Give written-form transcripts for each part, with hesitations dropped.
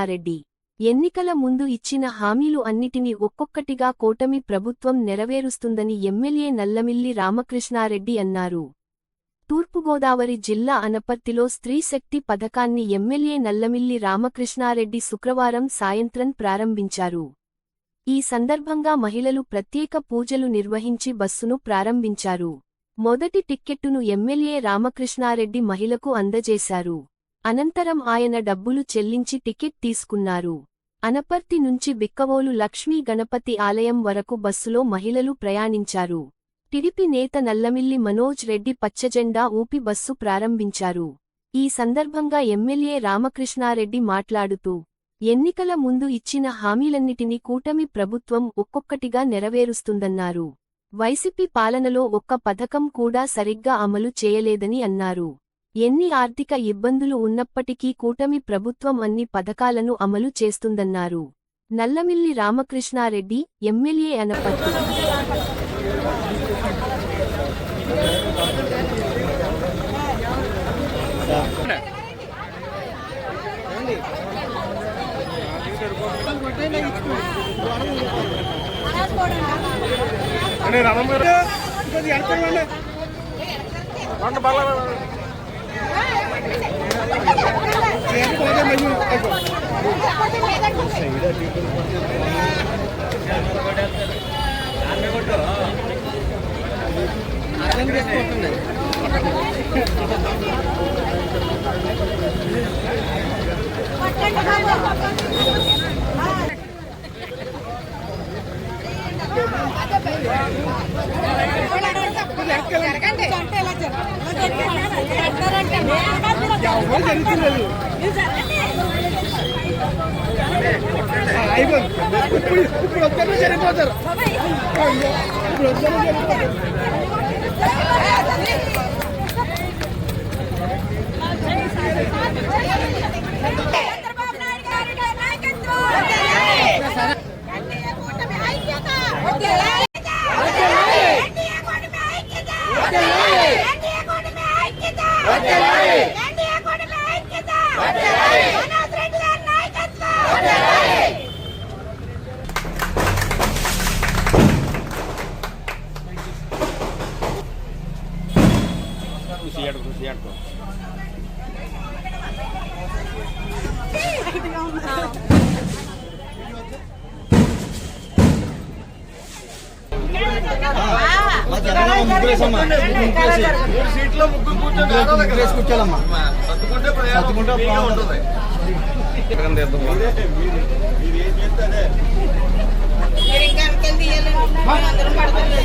రెడ్డి ఎన్నికల ముందు ఇచ్చిన హామీలు అన్నిటినీ ఒక్కొక్కటిగా కూటమి ప్రభుత్వం నెరవేరుస్తుందని ఎమ్మెల్యే నల్లమిల్లి రామకృష్ణారెడ్డి అన్నారు. తూర్పుగోదావరి జిల్లా అనపర్తిలో స్త్రీశక్తి పథకాన్ని ఎమ్మెల్యే నల్లమిల్లి రామకృష్ణారెడ్డి శుక్రవారం సాయంత్రం ప్రారంభించారు. ఈ సందర్భంగా మహిళలు ప్రత్యేక పూజలు నిర్వహించి బస్సును ప్రారంభించారు. మొదటి టిక్కెట్టును ఎమ్మెల్యే రామకృష్ణారెడ్డి మహిళకు అందజేశారు. అనంతరం ఆయన డబ్బులు చెల్లించి టికెట్ తీసుకున్నారు. అనపర్తి నుంచి బిక్కవోలు లక్ష్మీ గణపతి ఆలయం వరకు బస్సులో మహిళలు ప్రయాణించారు. టిడిపి నేత నల్లమిల్లి మనోజ్ రెడ్డి పచ్చజెండా ఊపి బస్సు ప్రారంభించారు. ఈ సందర్భంగా ఎమ్మెల్యే రామకృష్ణారెడ్డి మాట్లాడుతూ ఎన్నికల ముందు ఇచ్చిన హామీలన్నిటినీ కూటమి ప్రభుత్వం ఒక్కొక్కటిగా నెరవేరుస్తుందన్నారు. వైసీపీ పాలనలో ఒక్క పథకం కూడా సరిగ్గా అమలు చేయలేదని అన్నారు. ఎన్ని ఆర్థిక ఇబ్బందులు ఉన్నప్పటికీ కూటమి ప్రభుత్వం అన్ని పథకాలను అమలు చేస్తుందన్నారు. నల్లమిల్లి రామకృష్ణారెడ్డి, ఎమ్మెల్యే అనపర్తి.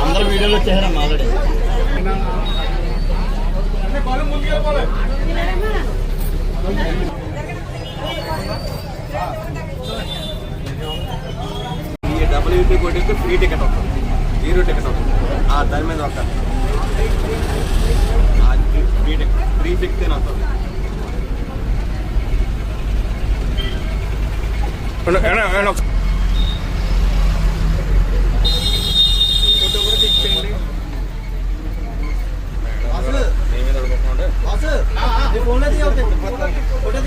అందరూ వీడియోలో వచ్చేసారమ్మా ఆల్రెడీ. డబ్ల్యూపీ కొట్టిస్తే ఫ్రీ టికెట్ వస్తుంది, 0 టికెట్ వస్తుంది. దాని మీద ఒక ఫ్రీ టికెట్ 316 వస్తుంది. ఫోటో కూడా తీసుకోండి. నేను అడుగుతున్నాడు ఫోటో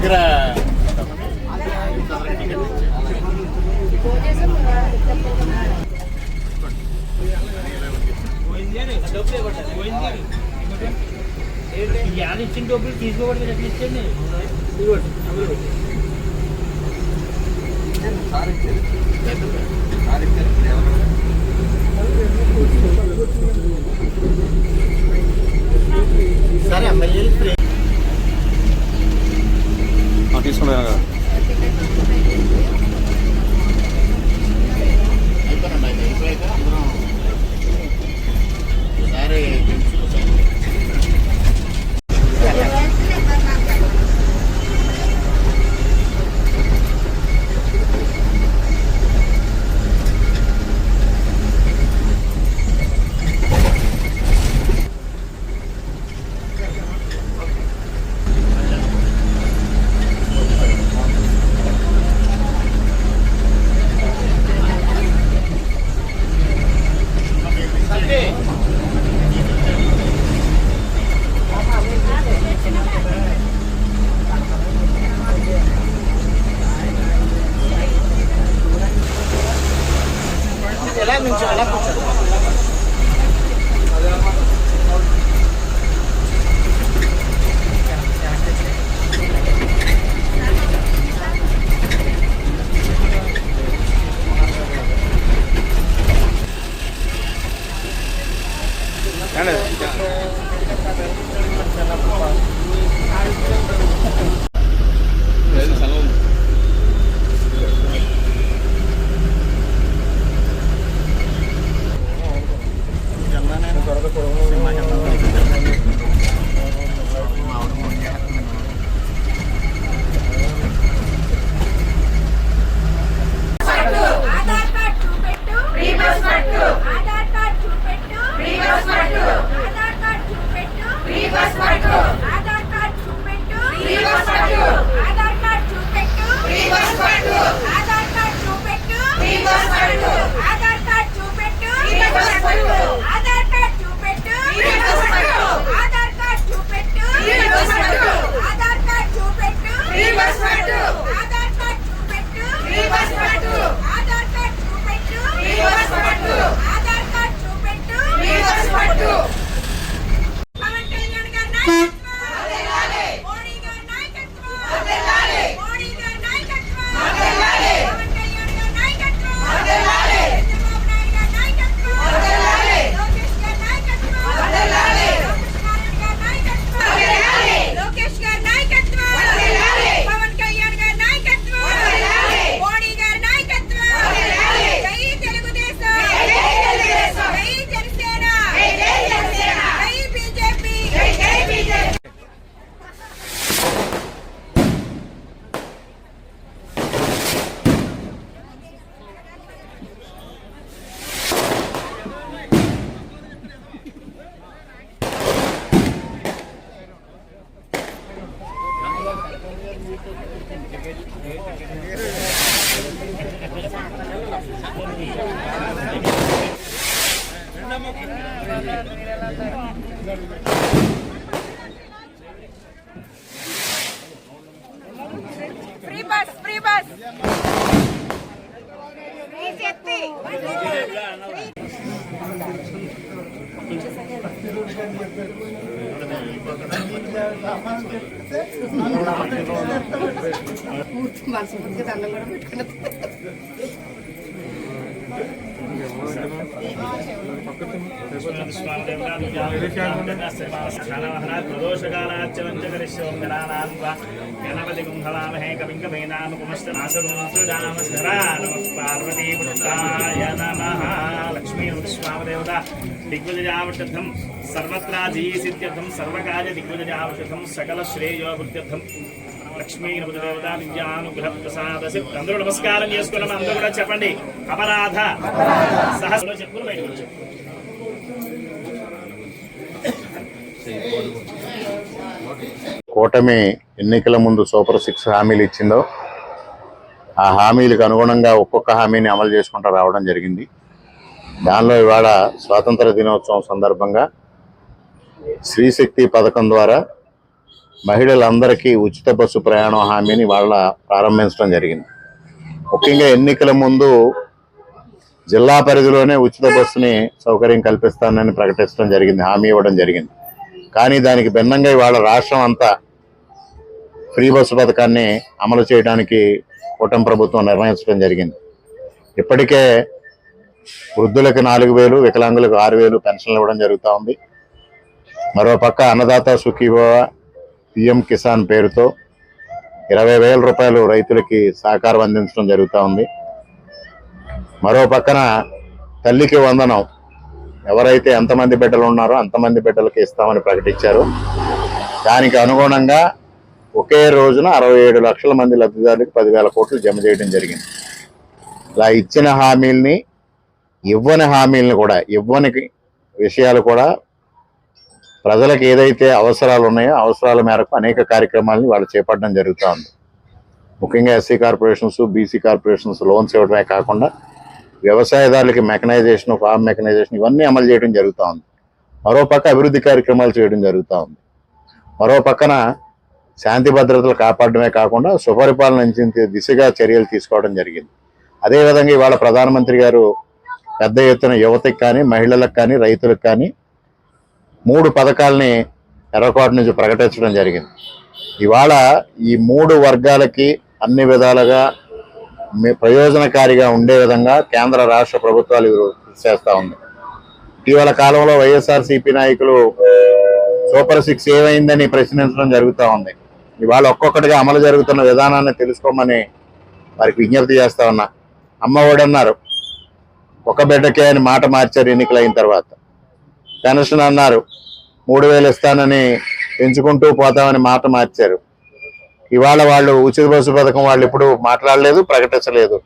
దగ్గర ఇచ్చిన డబ్బులు తీసుకోకూడదు ఎట్లా ఇచ్చండి. సరే ఎమ్మెల్యేలు ఫ్రీ తీసుకున్నాను కదా. అయిపోయినండి అయిపోయాక అందరం ఒకసారి ఎలా నుంచి అలా కూర్చోండి. Free bus, free bus. Free safety. మనస్ఫూర్తిగా దండం కూడా పెట్టుకున్నా. గణపతి కుంభలామహే కవిం పార్వతీపుత్రాయ నమః. లక్ష్మీ స్వామదేవత దిగ్విజయావృత్యర్థం సర్వత్రాజీసిత్యర్థం సర్వకార్య దిగ్విజయావృత్యర్థం సకల శ్రేయోవృత్యర్థం లక్ష్మీ దేవత విద్యానుగ్రహ ప్రసాద. అందరూ నమస్కారం చేసుకున్నాం. అందరూ కూడా చెప్పండి. అపరాధ సహస్ర చెప్పులు బయటకు వచ్చారు. కూటమి ఎన్నికల ముందు సూపర్ 6 హామీలు ఇచ్చిందో ఆ హామీలకు అనుగుణంగా ఒక్కొక్క హామీని అమలు చేసుకుంటూ రావడం జరిగింది. దానిలో ఇవాళ స్వాతంత్ర దినోత్సవం సందర్భంగా శ్రీశక్తి పథకం ద్వారా మహిళలందరికీ ఉచిత బస్సు ప్రయాణం హామీని వాళ్ళ ప్రారంభించడం జరిగింది. ముఖ్యంగా ఎన్నికల ముందు జిల్లా పరిధిలోనే ఉచిత బస్సుని సౌకర్యం కల్పిస్తానని ప్రకటించడం జరిగింది, హామీ ఇవ్వడం జరిగింది. కానీ దానికి భిన్నంగా ఇవాళ రాష్ట్రం అంతా ఫ్రీ బస్సు పథకాన్ని అమలు చేయడానికి కూటమి ప్రభుత్వం నిర్ణయించడం జరిగింది. ఇప్పటికే వృద్ధులకు 4,000, వికలాంగులకు 6,000 పెన్షన్లు ఇవ్వడం జరుగుతూ ఉంది. మరోపక్క అన్నదాత సుఖీభవ, పిఎం కిసాన్ పేరుతో 20,000 రూపాయలు రైతులకి సహకారం అందించడం జరుగుతూ ఉంది. మరో పక్కన తల్లికి వందనం, ఎవరైతే ఎంతమంది బిడ్డలు ఉన్నారో అంతమంది బిడ్డలకి ఇస్తామని ప్రకటించారు. దానికి అనుగుణంగా ఒకే రోజున 67 లక్షల మంది లబ్ధిదారులకు 10,000 కోట్లు జమ చేయడం జరిగింది. ఇలా ఇచ్చిన హామీల్ని, ఇవ్వని హామీలను కూడా, ఇవ్వని విషయాలు కూడా ప్రజలకు ఏదైతే అవసరాలు ఉన్నాయో అవసరాల మేరకు అనేక కార్యక్రమాలని వాళ్ళు చేపట్టడం జరుగుతూ ఉంది. ముఖ్యంగా SC corporations, BC corporations loans ఇవ్వడమే కాకుండా వ్యవసాయదారులకి మెకనైజేషన్, ఫార్మ్ మెకనైజేషన్ ఇవన్నీ అమలు చేయడం జరుగుతూ ఉంది. మరోపక్క అభివృద్ధి కార్యక్రమాలు చేయడం జరుగుతూ ఉంది. మరో పక్కన శాంతి భద్రతలు కాపాడమే కాకుండా సుపరిపాలన అందించే దిశగా చర్యలు తీసుకోవడం జరిగింది. అదేవిధంగా ఇవాళ ప్రధానమంత్రి గారు పెద్ద ఎత్తున యువతకి కానీ, మహిళలకు కానీ, రైతులకు కానీ 3 పథకాలని ఎర్రకోట నుంచి ప్రకటించడం జరిగింది. ఇవాళ ఈ 3 వర్గాలకి అన్ని విధాలుగా ప్రయోజనకారిగా ఉండే విధంగా కేంద్ర రాష్ట్ర ప్రభుత్వాలు కృషి చేస్తూ ఉంది. ఇటీవల కాలంలో వైఎస్ఆర్సీపీ నాయకులు సూపర్ 6 ఏమైందని ప్రశ్నించడం జరుగుతూ ఉంది. ఇవాళ ఒక్కొక్కటిగా అమలు జరుగుతున్న విధానాన్ని తెలుసుకోమని వారికి విజ్ఞప్తి చేస్తా ఉన్నా. అమ్మఒడి అన్నారు, ఒక బిడ్డకే అని మాట మార్చారు ఎన్నికలైన తర్వాత. పెన్షన్ అన్నారు, 3,000 ఇస్తానని పెంచుకుంటూ పోతామని మాట మార్చారు. ఇవాళ వాళ్ళు ఉచిత బస్సు పథకం వాళ్ళు ఎప్పుడు మాట్లాడలేదు, ప్రకటించలేదు.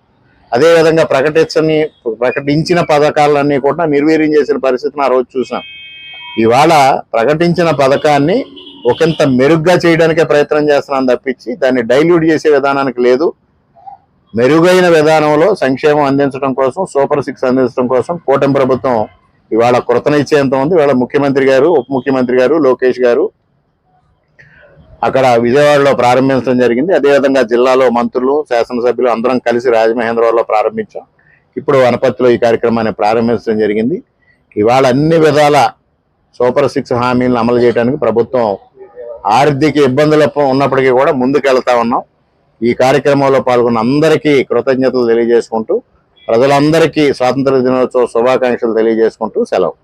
అదేవిధంగా ప్రకటించిన పథకాలన్నీ కూడా నిర్వీర్యం చేసిన పరిస్థితిని ఆ రోజు చూసాం. ఇవాళ ప్రకటించిన పథకాన్ని ఒకంత మెరుగ్గా చేయడానికే ప్రయత్నం చేస్తున్నాను తప్పించి దాన్ని డైల్యూట్ చేసే విధానానికి లేదు. మెరుగైన విధానంలో సంక్షేమం అందించడం కోసం, సూపర్ 6 అందించడం కోసం కూటమి ప్రభుత్వం ఇవాళ కృతనిశ్చయంత ఉంది. ఇవాళ ముఖ్యమంత్రి గారు, ఉప ముఖ్యమంత్రి గారు, లోకేష్ గారు అక్కడ విజయవాడలో ప్రారంభించడం జరిగింది. అదేవిధంగా జిల్లాలో మంత్రులు, శాసనసభ్యులు అందరం కలిసి రాజమహేంద్రవరంలో ప్రారంభించాం. ఇప్పుడు వనపర్తిలో ఈ కార్యక్రమాన్ని ప్రారంభించడం జరిగింది. ఇవాళ అన్ని విధాల సూపర్ 6 హామీలను అమలు చేయడానికి ప్రభుత్వం ఆర్థిక ఇబ్బందులు ఉన్నప్పటికీ కూడా ముందుకెళ్తా ఉన్నాం. ఈ కార్యక్రమంలో పాల్గొన్న అందరికీ కృతజ్ఞతలు తెలియజేసుకుంటూ, ప్రజలందరికీ స్వాతంత్ర దినోత్సవ శుభాకాంక్షలు తెలియజేసుకుంటూ సెలవు.